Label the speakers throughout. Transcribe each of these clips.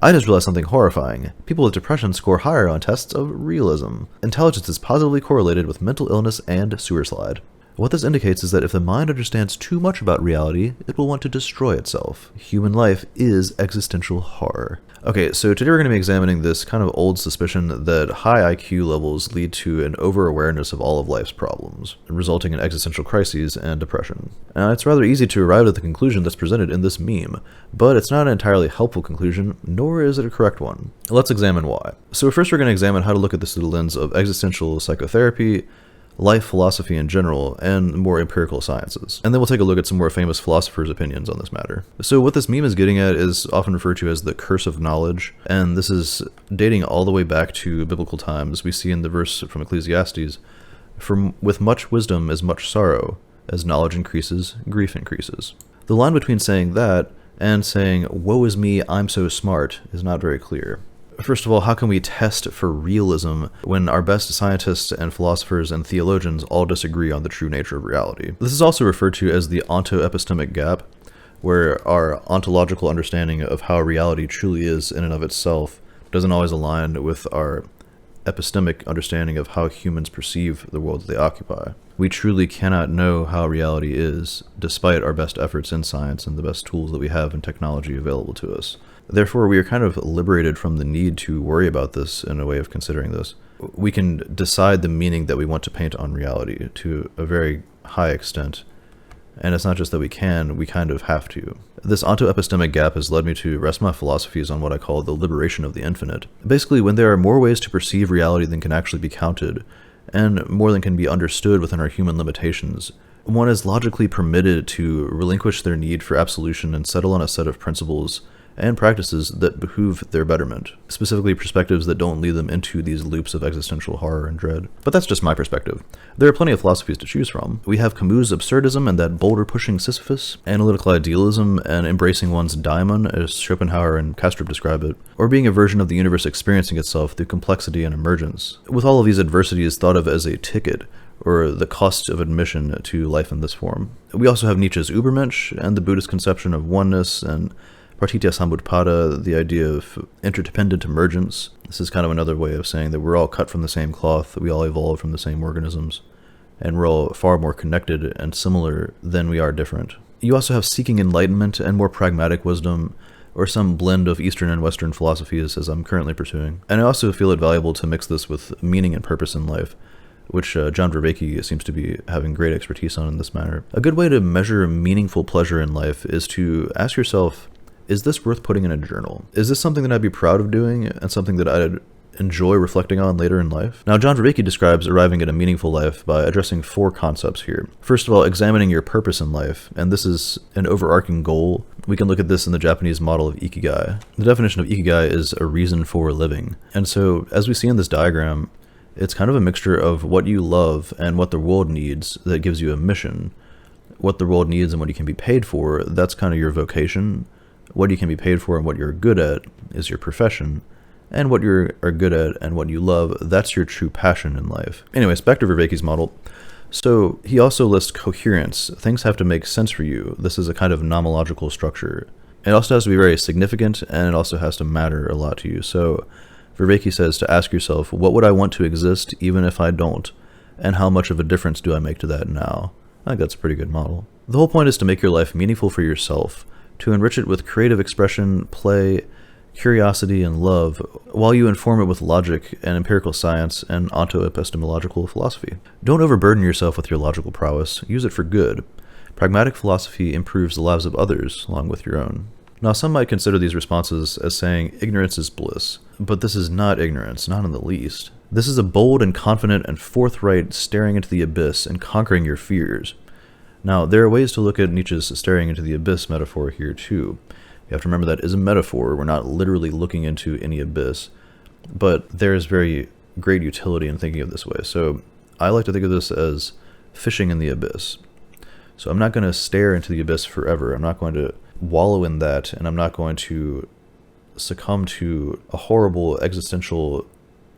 Speaker 1: I just realized something horrifying. People with depression score higher on tests of realism. Intelligence is positively correlated with mental illness and sewer slide. What this indicates is that if the mind understands too much about reality, it will want to destroy itself. Human life is existential horror. Okay, so today we're going to be examining this kind of old suspicion that high IQ levels lead to an over-awareness of all of life's problems, resulting in existential crises and depression. Now, it's rather easy to arrive at the conclusion that's presented in this meme, but it's not an entirely helpful conclusion, nor is it a correct one. Let's examine why. So first we're going to examine how to look at this through the lens of existential psychotherapy, life philosophy in general, and more empirical sciences. And then we'll take a look at some more famous philosophers' opinions on this matter. So what this meme is getting at is often referred to as the curse of knowledge, and this is dating all the way back to biblical times. We see in the verse from Ecclesiastes, with much wisdom is much sorrow, as knowledge increases, grief increases. The line between saying that and saying, woe is me, I'm so smart, is not very clear. First of all, how can we test for realism when our best scientists and philosophers and theologians all disagree on the true nature of reality? This is also referred to as the Autoepistemic Gap, where our ontological understanding of how reality truly is in and of itself doesn't always align with our epistemic understanding of how humans perceive the world that they occupy. We truly cannot know how reality is, despite our best efforts in science and the best tools that we have and technology available to us. Therefore, we are kind of liberated from the need to worry about this in a way of considering this. We can decide the meaning that we want to paint on reality to a very high extent. And it's not just that we can, we kind of have to. This autoepistemic gap has led me to rest my philosophies on what I call the liberation of the infinite. Basically, when there are more ways to perceive reality than can actually be counted, and more than can be understood within our human limitations, one is logically permitted to relinquish their need for absolution and settle on a set of principles and practices that behoove their betterment, specifically perspectives that don't lead them into these loops of existential horror and dread. But that's just my perspective. There are plenty of philosophies to choose from. We have Camus' absurdism and that boulder-pushing Sisyphus, analytical idealism and embracing one's daimon, as Schopenhauer and Kastrup describe it, or being a version of the universe experiencing itself through complexity and emergence, with all of these adversities thought of as a ticket, or the cost of admission to life in this form. We also have Nietzsche's Übermensch and the Buddhist conception of oneness, and Partitya Samutpada, the idea of interdependent emergence. This is kind of another way of saying that we're all cut from the same cloth, we all evolved from the same organisms, and we're all far more connected and similar than we are different. You also have seeking enlightenment and more pragmatic wisdom, or some blend of Eastern and Western philosophies as I'm currently pursuing. And I also feel it valuable to mix this with meaning and purpose in life, which John Vervaeke seems to be having great expertise on in this matter. A good way to measure meaningful pleasure in life is to ask yourself, is this worth putting in a journal? Is this something that I'd be proud of doing and something that I'd enjoy reflecting on later in life? Now, John Vervaeke describes arriving at a meaningful life by addressing 4 concepts here. First of all, examining your purpose in life, and this is an overarching goal. We can look at this in the Japanese model of ikigai. The definition of ikigai is a reason for living. And so, as we see in this diagram, it's kind of a mixture of what you love and what the world needs that gives you a mission. What the world needs and what you can be paid for, that's kind of your vocation. What you can be paid for and what you're good at is your profession, and what you are good at and what you love, that's your true passion in life. Anyways, back to Vervaeke's model. So he also lists coherence. Things have to make sense for you. This is a kind of nomological structure. It also has to be very significant, and it also has to matter a lot to you. So Vervaeke says to ask yourself, what would I want to exist even if I don't? And how much of a difference do I make to that now? I think that's a pretty good model. The whole point is to make your life meaningful for yourself, to enrich it with creative expression, play, curiosity, and love, while you inform it with logic and empirical science and onto-epistemological philosophy. Don't overburden yourself with your logical prowess. Use it for good. Pragmatic philosophy improves the lives of others, along with your own. Now, some might consider these responses as saying ignorance is bliss, but this is not ignorance, not in the least. This is a bold and confident and forthright staring into the abyss and conquering your fears. Now, there are ways to look at Nietzsche's staring into the abyss metaphor here too. You have to remember that is a metaphor. We're not literally looking into any abyss, but there is very great utility in thinking of this way. So I like to think of this as fishing in the abyss. So I'm not going to stare into the abyss forever. I'm not going to wallow in that, and I'm not going to succumb to a horrible existential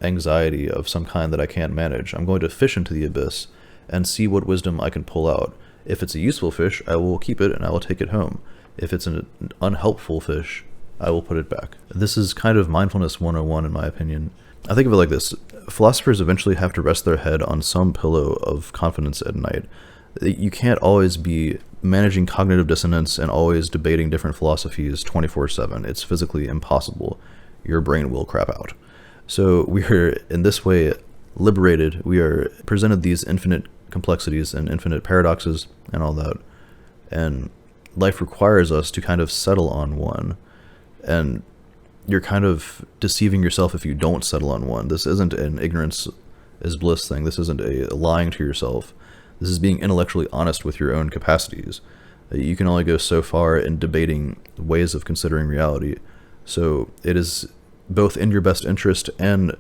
Speaker 1: anxiety of some kind that I can't manage. I'm going to fish into the abyss and see what wisdom I can pull out. If it's a useful fish, I will keep it and I will take it home. If it's an unhelpful fish, I will put it back. This is kind of mindfulness 101 in my opinion. I think of it like this. Philosophers eventually have to rest their head on some pillow of confidence at night. You can't always be managing cognitive dissonance and always debating different philosophies 24/7. It's physically impossible. Your brain will crap out. So we are, in this way, liberated. We are presented these infinite complexities and infinite paradoxes and all that. And life requires us to kind of settle on one. And you're kind of deceiving yourself if you don't settle on one. This isn't an ignorance is bliss thing. This isn't a lying to yourself. This is being intellectually honest with your own capacities. You can only go so far in debating ways of considering reality. So it is both in your best interest and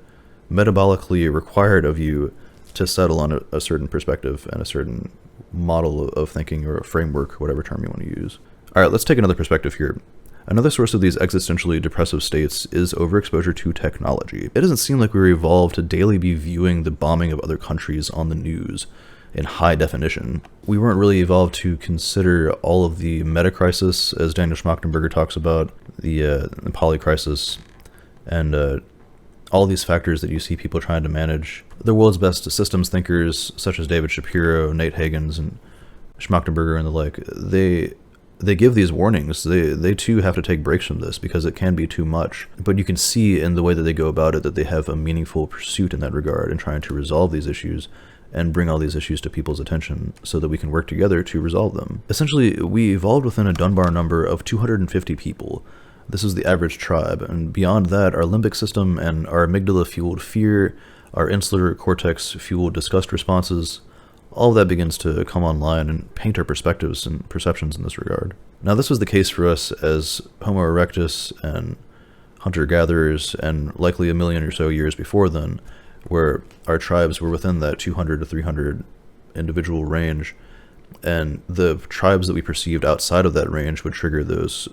Speaker 1: metabolically required of you to settle on a certain perspective and a certain model of thinking or a framework, whatever term you want to use. All right, let's take another perspective here. Another source of these existentially depressive states is overexposure to technology. It doesn't seem like we were evolved to daily be viewing the bombing of other countries on the news in high definition. We weren't really evolved to consider all of the meta-crisis, as Daniel Schmachtenberger talks about, the poly-crisis, and all these factors that you see people trying to manage. The world's best systems thinkers, such as David Shapiro, Nate Hagens, and Schmachtenberger and the like, they give these warnings. They too have to take breaks from this because it can be too much. But you can see in the way that they go about it that they have a meaningful pursuit in that regard in trying to resolve these issues and bring all these issues to people's attention so that we can work together to resolve them. Essentially, we evolved within a Dunbar number of 250 people. This is the average tribe, and beyond that, our limbic system and our amygdala-fueled fear, our insular cortex-fueled disgust responses, all of that begins to come online and paint our perspectives and perceptions in this regard. Now, this was the case for us as Homo erectus and hunter-gatherers, and likely a million or so years before then, where our tribes were within that 200 to 300 individual range, and the tribes that we perceived outside of that range would trigger those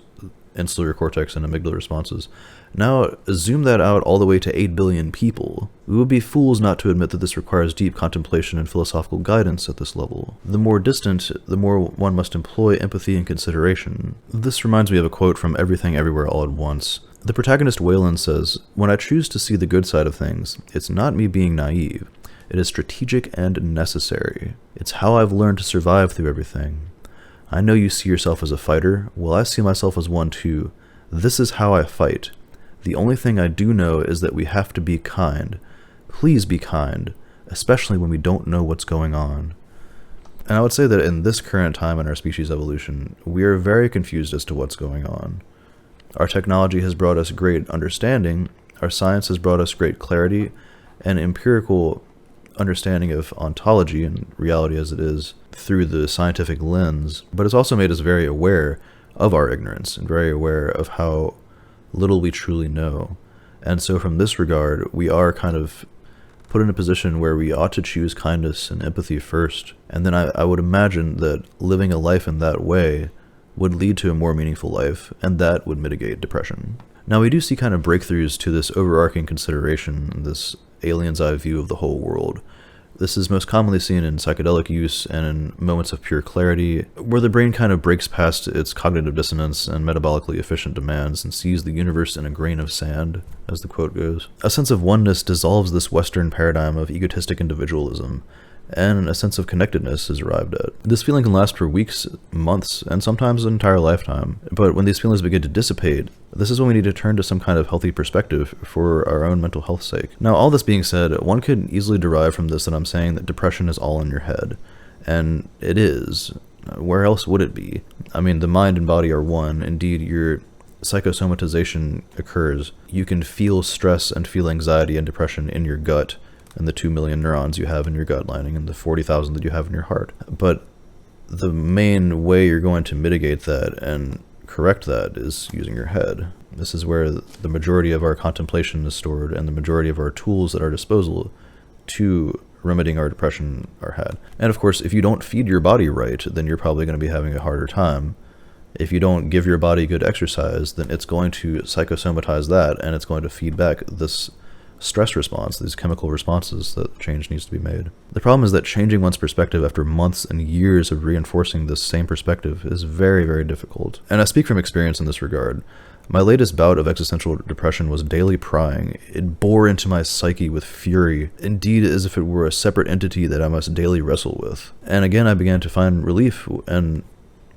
Speaker 1: insular cortex and amygdala responses. Now, zoom that out all the way to 8 billion people. We would be fools not to admit that this requires deep contemplation and philosophical guidance at this level. The more distant, the more one must employ empathy and consideration. This reminds me of a quote from Everything Everywhere All at Once. The protagonist Wayland says, "When I choose to see the good side of things, it's not me being naive. It is strategic and necessary. It's how I've learned to survive through everything. I know you see yourself as a fighter. Well, I see myself as one too. This is how I fight. The only thing I do know is that we have to be kind. Please be kind, especially when we don't know what's going on." And I would say that in this current time in our species evolution, we are very confused as to what's going on. Our technology has brought us great understanding, our science has brought us great clarity, and empirical understanding of ontology and reality as it is through the scientific lens, but it's also made us very aware of our ignorance and very aware of how little we truly know. And so from this regard, we are kind of put in a position where we ought to choose kindness and empathy first. And then I would imagine that living a life in that way would lead to a more meaningful life, and that would mitigate depression. Now, we do see kind of breakthroughs to this overarching consideration, this alien's eye view of the whole world. This is most commonly seen in psychedelic use and in moments of pure clarity, where the brain kind of breaks past its cognitive dissonance and metabolically efficient demands and sees the universe in a grain of sand, as the quote goes. A sense of oneness dissolves this Western paradigm of egotistic individualism, and a sense of connectedness is arrived at. This feeling can last for weeks, months, and sometimes an entire lifetime. But when these feelings begin to dissipate, this is when we need to turn to some kind of healthy perspective for our own mental health's sake. Now, all this being said, one could easily derive from this that I'm saying that depression is all in your head. And it is. Where else would it be? I mean, the mind and body are one. Indeed, your psychosomatization occurs. You can feel stress and feel anxiety and depression in your gut, and the 2 million neurons you have in your gut lining, and the 40,000 that you have in your heart. But the main way you're going to mitigate that and correct that is using your head. This is where the majority of our contemplation is stored, and the majority of our tools at our disposal to remedying our depression are had. And of course, if you don't feed your body right, then you're probably going to be having a harder time. If you don't give your body good exercise, then it's going to psychosomatize that, and it's going to feed back this stress response, these chemical responses that change needs to be made. The problem is that changing one's perspective after months and years of reinforcing this same perspective is very, very difficult. And I speak from experience in this regard. My latest bout of existential depression was daily prying. It bore into my psyche with fury, indeed as if it were a separate entity that I must daily wrestle with. And again I began to find relief and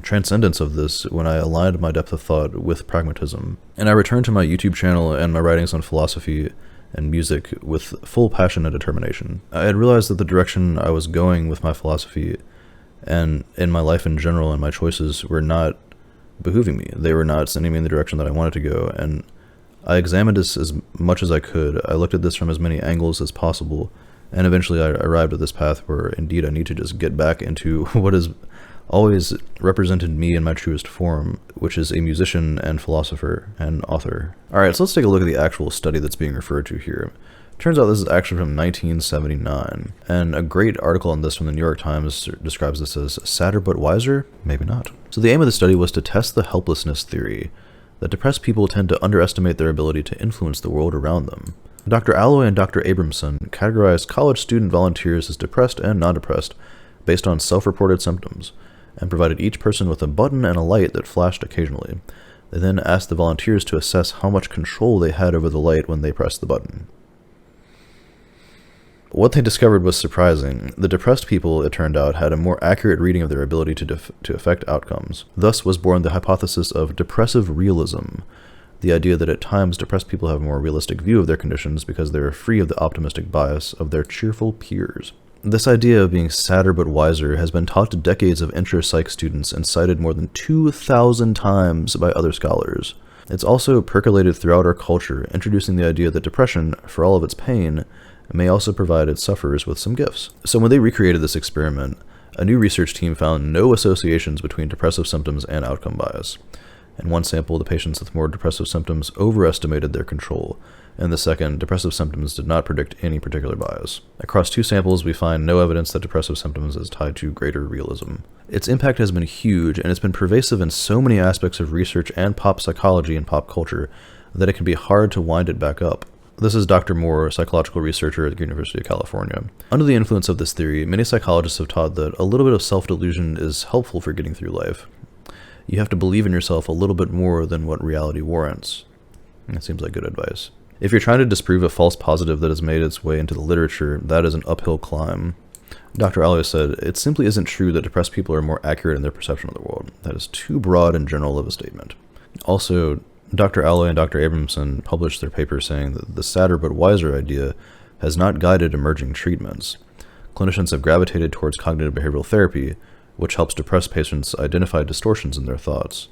Speaker 1: transcendence of this when I aligned my depth of thought with pragmatism. And I returned to my YouTube channel and my writings on philosophy and music with full passion and determination. I had realized that the direction I was going with my philosophy and in my life in general and my choices were not behooving me. They were not sending me in the direction that I wanted to go, and I examined this as much as I could. I looked at this from as many angles as possible, and eventually I arrived at this path where indeed I need to just get back into what has always represented me in my truest form, which is a musician and philosopher and author. Alright, so let's take a look at the actual study that's being referred to here. Turns out this is actually from 1979, and a great article on this from the New York Times describes this as sadder but wiser? Maybe not. So the aim of the study was to test the helplessness theory, that depressed people tend to underestimate their ability to influence the world around them. Dr. Alloy and Dr. Abramson categorized college student volunteers as depressed and non-depressed based on self-reported symptoms, and provided each person with a button and a light that flashed occasionally. They then asked the volunteers to assess how much control they had over the light when they pressed the button. What they discovered was surprising. The depressed people, it turned out, had a more accurate reading of their ability to affect outcomes. Thus was born the hypothesis of depressive realism, the idea that at times depressed people have a more realistic view of their conditions because they are free of the optimistic bias of their cheerful peers. This idea of being sadder but wiser has been taught to decades of intro-psych students and cited more than 2,000 times by other scholars. It's also percolated throughout our culture, introducing the idea that depression, for all of its pain, may also provide its sufferers with some gifts. So when they recreated this experiment, a new research team found no associations between depressive symptoms and outcome bias. In one sample, the patients with more depressive symptoms overestimated their control. In the second, depressive symptoms did not predict any particular bias. Across two samples, we find no evidence that depressive symptoms is tied to greater realism. Its impact has been huge, and it's been pervasive in so many aspects of research and pop psychology and pop culture that it can be hard to wind it back up. This is Dr. Moore, a psychological researcher at the University of California. Under the influence of this theory, many psychologists have taught that a little bit of self-delusion is helpful for getting through life. You have to believe in yourself a little bit more than what reality warrants. That seems like good advice. If you're trying to disprove a false positive that has made its way into the literature, that is an uphill climb. Dr. Alloy said, "It simply isn't true that depressed people are more accurate in their perception of the world. That is too broad and general of a statement." Also, Dr. Alloy and Dr. Abramson published their paper saying that the sadder but wiser idea has not guided emerging treatments. Clinicians have gravitated towards cognitive behavioral therapy, which helps depressed patients identify distortions in their thoughts.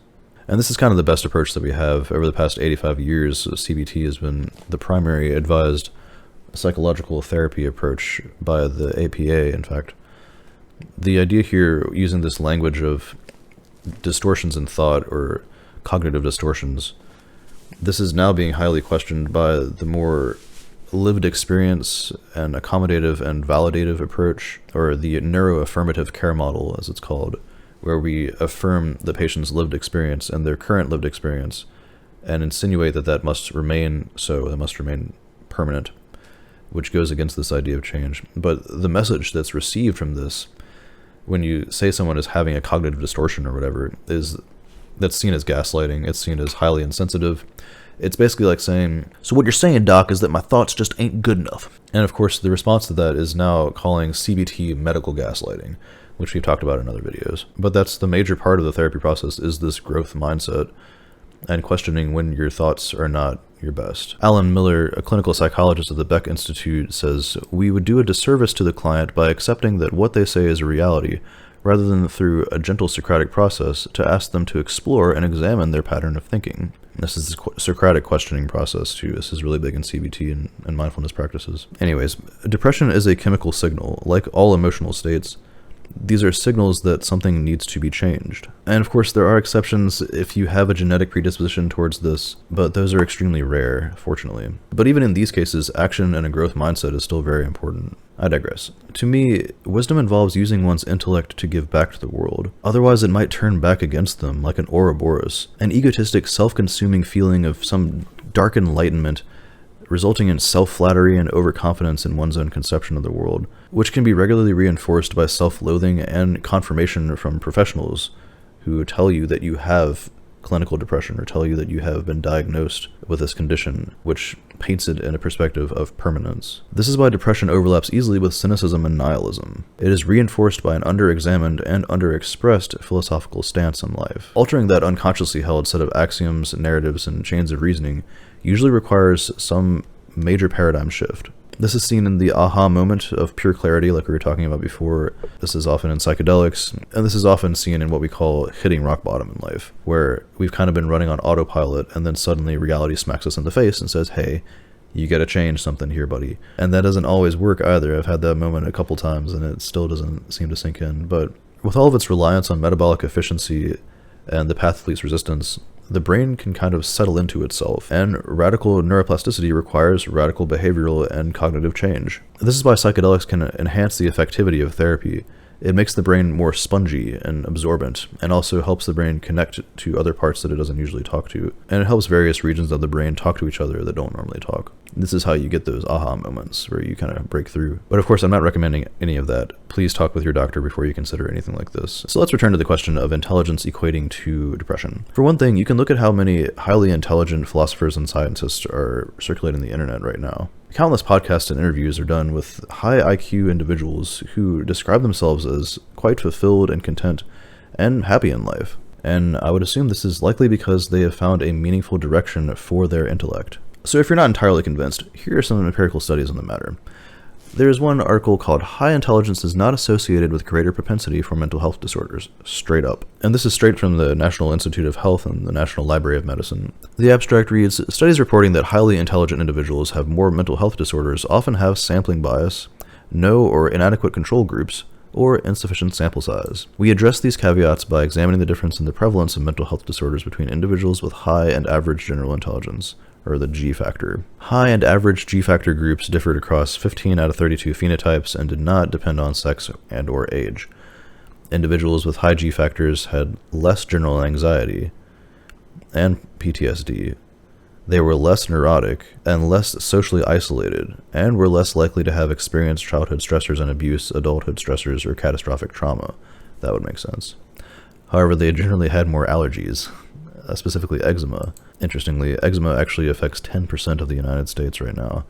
Speaker 1: And this is kind of the best approach that we have. Over the past 85 years, CBT has been the primary advised psychological therapy approach by the APA, in fact. The idea here, using this language of distortions in thought or cognitive distortions, this is now being highly questioned by the more lived experience and accommodative and validative approach, or the neuroaffirmative care model, as it's called, where we affirm the patient's lived experience and their current lived experience and insinuate that that must remain so, that must remain permanent, which goes against this idea of change. But the message that's received from this, when you say someone is having a cognitive distortion or whatever, is that's seen as gaslighting. It's seen as highly insensitive. It's basically like saying, "So what you're saying, doc, is that my thoughts just ain't good enough." And of course, the response to that is now calling CBT medical gaslighting, which we've talked about in other videos. But that's the major part of the therapy process, is this growth mindset and questioning when your thoughts are not your best. Alan Miller, a clinical psychologist at the Beck Institute, says, "We would do a disservice to the client by accepting that what they say is a reality, rather than through a gentle Socratic process to ask them to explore and examine their pattern of thinking." This is the Socratic questioning process too. This is really big in CBT and mindfulness practices. Anyways, depression is a chemical signal. Like all emotional states, these are signals that something needs to be changed. And of course, there are exceptions if you have a genetic predisposition towards this, but those are extremely rare, fortunately. But even in these cases, action and a growth mindset is still very important. I digress. To me, wisdom involves using one's intellect to give back to the world. Otherwise, it might turn back against them, like an Ouroboros, an egotistic, self-consuming feeling of some dark enlightenment, resulting in self-flattery and overconfidence in one's own conception of the world, which can be regularly reinforced by self-loathing and confirmation from professionals who tell you that you have clinical depression or tell you that you have been diagnosed with this condition, which paints it in a perspective of permanence. This is why depression overlaps easily with cynicism and nihilism. It is reinforced by an under-examined and under-expressed philosophical stance on life. Altering that unconsciously held set of axioms, narratives, and chains of reasoning usually requires some major paradigm shift. This is seen in the aha moment of pure clarity, like we were talking about before. This is often in psychedelics, and this is often seen in what we call hitting rock bottom in life, where we've kind of been running on autopilot, and then suddenly reality smacks us in the face and says, hey, you gotta change something here, buddy. And that doesn't always work either. I've had that moment a couple times, and it still doesn't seem to sink in. But with all of its reliance on metabolic efficiency and the path of least resistance, the brain can kind of settle into itself, and radical neuroplasticity requires radical behavioral and cognitive change. This is why psychedelics can enhance the effectivity of therapy. It makes the brain more spongy and absorbent, and also helps the brain connect to other parts that it doesn't usually talk to, and it helps various regions of the brain talk to each other that don't normally talk. This is how you get those aha moments, where you kind of break through. But of course, I'm not recommending any of that. Please talk with your doctor before you consider anything like this. So let's return to the question of intelligence equating to depression. For one thing, you can look at how many highly intelligent philosophers and scientists are circulating the internet right now. Countless podcasts and interviews are done with high IQ individuals who describe themselves as quite fulfilled and content and happy in life. And I would assume this is likely because they have found a meaningful direction for their intellect. So if you're not entirely convinced, here are some empirical studies on the matter. There is one article called High Intelligence is Not Associated with Greater Propensity for Mental Health Disorders, straight up. And this is straight from the National Institute of Health and the National Library of Medicine. The abstract reads, studies reporting that highly intelligent individuals have more mental health disorders often have sampling bias, no or inadequate control groups, or insufficient sample size. We address these caveats by examining the difference in the prevalence of mental health disorders between individuals with high and average general intelligence, or the G factor. High and average G factor groups differed across 15 out of 32 phenotypes and did not depend on sex and or age. Individuals with high G factors had less general anxiety and PTSD. They were less neurotic and less socially isolated, and were less likely to have experienced childhood stressors and abuse, adulthood stressors, or catastrophic trauma. That would make sense. However, they generally had more allergies, specifically eczema. Interestingly, eczema actually affects 10% of the United States right now.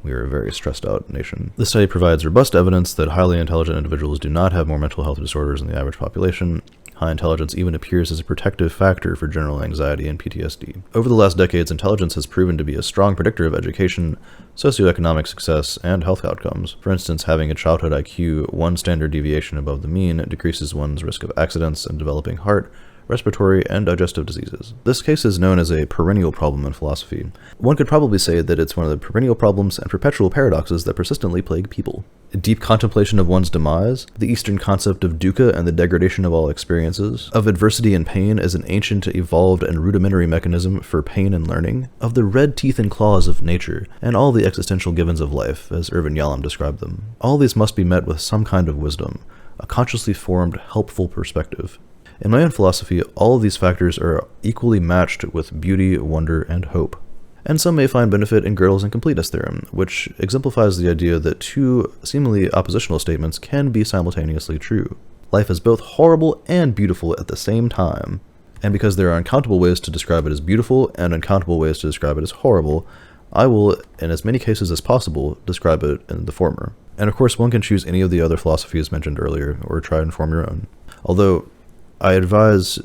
Speaker 1: We are a very stressed out nation. This study provides robust evidence that highly intelligent individuals do not have more mental health disorders than the average population. High intelligence even appears as a protective factor for general anxiety and PTSD. Over the last decades, intelligence has proven to be a strong predictor of education, socioeconomic success, and health outcomes. For instance, having a childhood IQ 1 standard deviation above the mean decreases one's risk of accidents and developing heart, respiratory, and digestive diseases. This case is known as a perennial problem in philosophy. One could probably say that it's one of the perennial problems and perpetual paradoxes that persistently plague people. Deep contemplation of one's demise, the Eastern concept of dukkha and the degradation of all experiences, of adversity and pain as an ancient, evolved, and rudimentary mechanism for pain and learning, of the red teeth and claws of nature, and all the existential givens of life, as Irvin Yalom described them. All these must be met with some kind of wisdom, a consciously formed, helpful perspective. In my own philosophy, all of these factors are equally matched with beauty, wonder, and hope. And some may find benefit in Gödel's incompleteness theorem, which exemplifies the idea that two seemingly oppositional statements can be simultaneously true. Life is both horrible and beautiful at the same time. And because there are uncountable ways to describe it as beautiful and uncountable ways to describe it as horrible, I will, in as many cases as possible, describe it in the former. And of course, one can choose any of the other philosophies mentioned earlier, or try and form your own. Although, I advise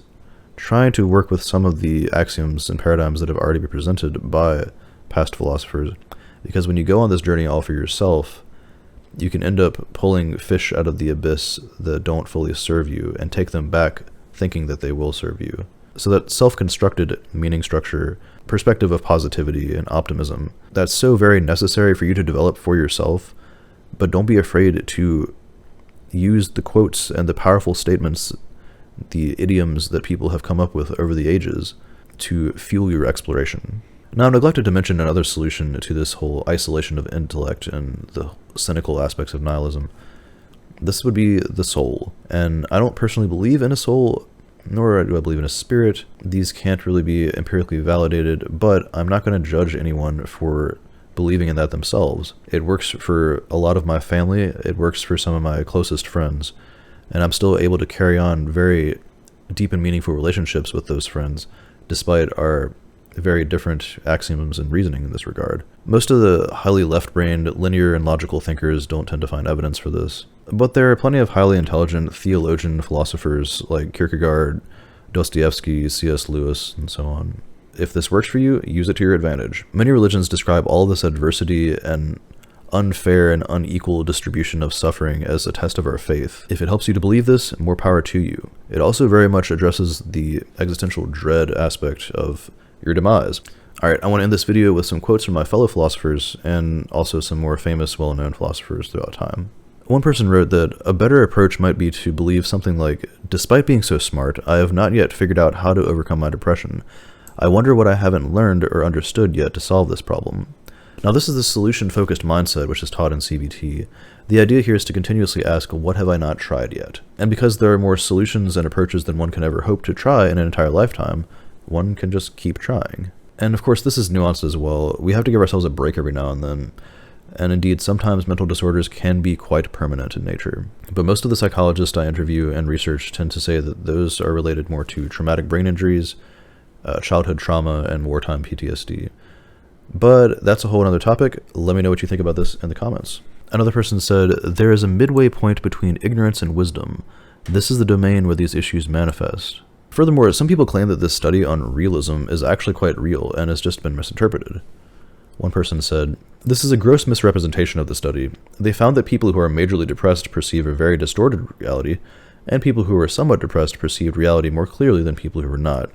Speaker 1: trying to work with some of the axioms and paradigms that have already been presented by past philosophers, because when you go on this journey all for yourself, you can end up pulling fish out of the abyss that don't fully serve you and take them back thinking that they will serve you. So that self-constructed meaning structure, perspective of positivity and optimism, that's so very necessary for you to develop for yourself, but don't be afraid to use the quotes and the powerful statements, the idioms that people have come up with over the ages to fuel your exploration. Now, I neglected to mention another solution to this whole isolation of intellect and the cynical aspects of nihilism. This would be the soul. And I don't personally believe in a soul, nor do I believe in a spirit. These can't really be empirically validated, but I'm not going to judge anyone for believing in that themselves. It works for a lot of my family. It works for some of my closest friends. And I'm still able to carry on very deep and meaningful relationships with those friends, despite our very different axioms and reasoning in this regard. Most of the highly left-brained, linear, and logical thinkers don't tend to find evidence for this. But there are plenty of highly intelligent theologian philosophers like Kierkegaard, Dostoevsky, C.S. Lewis, and so on. If this works for you, use it to your advantage. Many religions describe all this adversity and unfair and unequal distribution of suffering as a test of our faith. If it helps you to believe this, more power to you. It also very much addresses the existential dread aspect of your demise. Alright, I want to end this video with some quotes from my fellow philosophers and also some more famous, well-known philosophers throughout time. One person wrote that a better approach might be to believe something like, "Despite being so smart, I have not yet figured out how to overcome my depression. I wonder what I haven't learned or understood yet to solve this problem." Now, this is the solution-focused mindset which is taught in CBT. The idea here is to continuously ask, what have I not tried yet? And because there are more solutions and approaches than one can ever hope to try in an entire lifetime, one can just keep trying. And of course, this is nuanced as well. We have to give ourselves a break every now and then. And indeed, sometimes mental disorders can be quite permanent in nature. But most of the psychologists I interview and research tend to say that those are related more to traumatic brain injuries, childhood trauma, and wartime PTSD. But that's a whole other topic. Let me know what you think about this in the comments. Another person said, "There is a midway point between ignorance and wisdom. This is the domain where these issues manifest." Furthermore, some people claim that this study on realism is actually quite real and has just been misinterpreted. One person said, "This is a gross misrepresentation of the study. They found that people who are majorly depressed perceive a very distorted reality, and people who are somewhat depressed perceived reality more clearly than people who are not.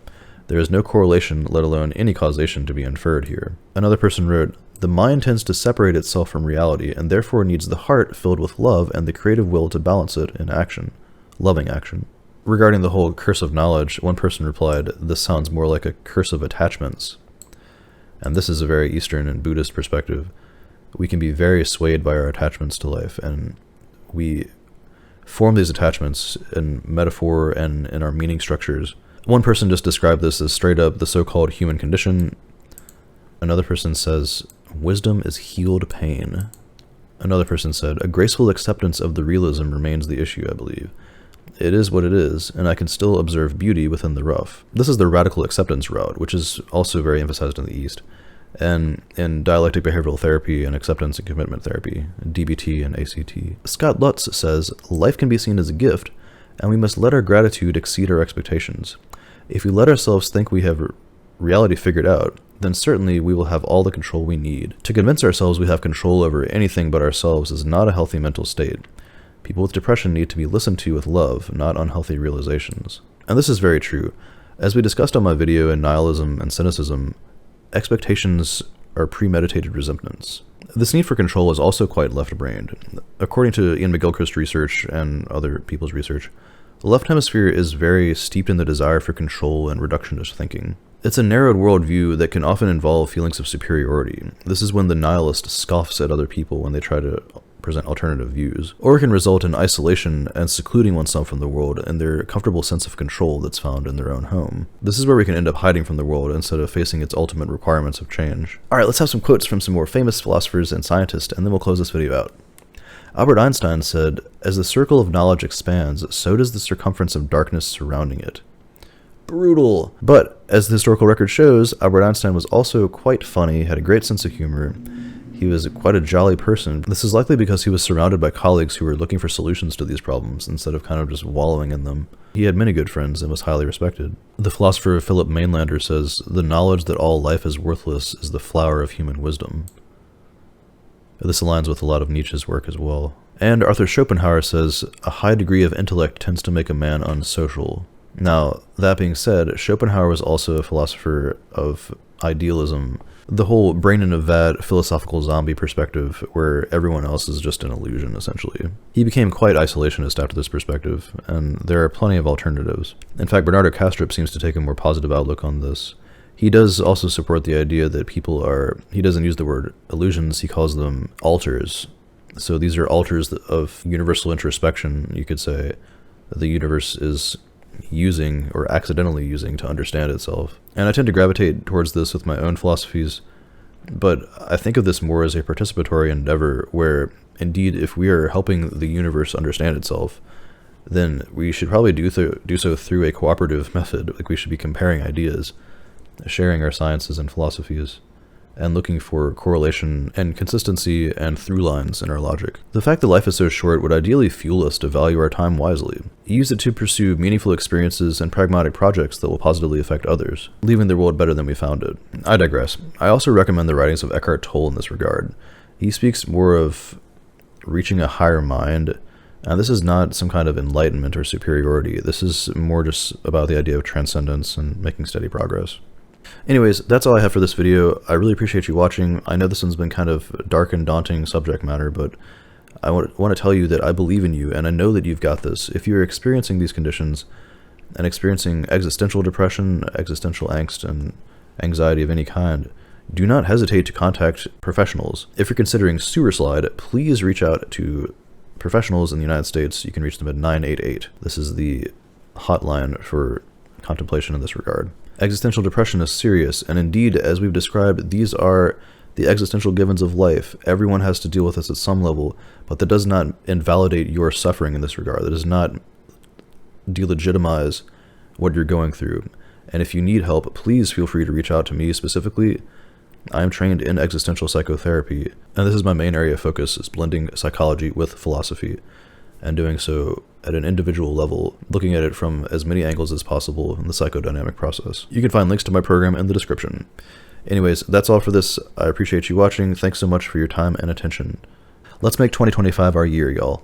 Speaker 1: There is no correlation, let alone any causation, to be inferred here." Another person wrote, "The mind tends to separate itself from reality, and therefore needs the heart filled with love and the creative will to balance it in action, loving action." Regarding the whole curse of knowledge, one person replied, "This sounds more like a curse of attachments." And this is a very Eastern and Buddhist perspective. We can be very swayed by our attachments to life, and we form these attachments in metaphor and in our meaning structures. One person just described this as straight up the so-called human condition. Another person says, "Wisdom is healed pain." Another person said, "A graceful acceptance of the realism remains the issue, I believe. It is what it is, and I can still observe beauty within the rough." This is the radical acceptance route, which is also very emphasized in the East, and in dialectic behavioral therapy and acceptance and commitment therapy, DBT and ACT. Scott Lutz says, "Life can be seen as a gift, and we must let our gratitude exceed our expectations. If we let ourselves think we have reality figured out, then certainly we will have all the control we need. To convince ourselves we have control over anything but ourselves is not a healthy mental state. People with depression need to be listened to with love, not unhealthy realizations." And this is very true. As we discussed on my video in Nihilism and Cynicism, expectations are premeditated resentments. This need for control is also quite left-brained. According to Ian McGilchrist research and other people's research, the left hemisphere is very steeped in the desire for control and reductionist thinking. It's a narrowed worldview that can often involve feelings of superiority. This is when the nihilist scoffs at other people when they try to present alternative views, or it can result in isolation and secluding oneself from the world and their comfortable sense of control that's found in their own home. This is where we can end up hiding from the world instead of facing its ultimate requirements of change. Alright, let's have some quotes from some more famous philosophers and scientists, and then we'll close this video out. Albert Einstein said, "As the circle of knowledge expands, so does the circumference of darkness surrounding it." Brutal! But, as the historical record shows, Albert Einstein was also quite funny, had a great sense of humor. He was quite a jolly person. This is likely because he was surrounded by colleagues who were looking for solutions to these problems instead of kind of just wallowing in them. He had many good friends and was highly respected. The philosopher Philip Mainlander says, "The knowledge that all life is worthless is the flower of human wisdom." This aligns with a lot of Nietzsche's work as well. And Arthur Schopenhauer says, "A high degree of intellect tends to make a man unsocial." Now, that being said, Schopenhauer was also a philosopher of idealism, the whole brain in a vat philosophical zombie perspective where everyone else is just an illusion, essentially. He became quite isolationist after this perspective, and there are plenty of alternatives. In fact, Bernardo Kastrup seems to take a more positive outlook on this. He does also support the idea that people are, he doesn't use the word illusions, he calls them altars. So these are altars of universal introspection, you could say, that the universe is using or accidentally using to understand itself. And I tend to gravitate towards this with my own philosophies, but I think of this more as a participatory endeavor where, indeed, if we are helping the universe understand itself, then we should probably do so through a cooperative method. Like, we should be comparing ideas sharing our sciences and philosophies, and looking for correlation and consistency and through lines in our logic. The fact that life is so short would ideally fuel us to value our time wisely. Use it to pursue meaningful experiences and pragmatic projects that will positively affect others, leaving the world better than we found it. I digress. I also recommend the writings of Eckhart Tolle in this regard. He speaks more of reaching a higher mind, and this is not some kind of enlightenment or superiority. This is more just about the idea of transcendence and making steady progress. Anyways, that's all I have for this video. I really appreciate you watching. I know this one's been kind of dark and daunting subject matter, but I want to tell you that I believe in you, and I know that you've got this. If you're experiencing these conditions and experiencing existential depression, existential angst, and anxiety of any kind, do not hesitate to contact professionals. If you're considering suicide, please reach out to professionals in the United States. You can reach them at 988. This is the hotline for contemplation in this regard. Existential depression is serious, and indeed, as we've described, these are the existential givens of life. Everyone has to deal with this at some level, but that does not invalidate your suffering in this regard. That does not delegitimize what you're going through. And if you need help, please feel free to reach out to me specifically. I am trained in existential psychotherapy, and this is my main area of focus, is blending psychology with philosophy, and doing so at an individual level, looking at it from as many angles as possible in the psychodynamic process. You can find links to my program in the description. Anyways, that's all for this. I appreciate you watching. Thanks so much for your time and attention. Let's make 2025 our year, y'all.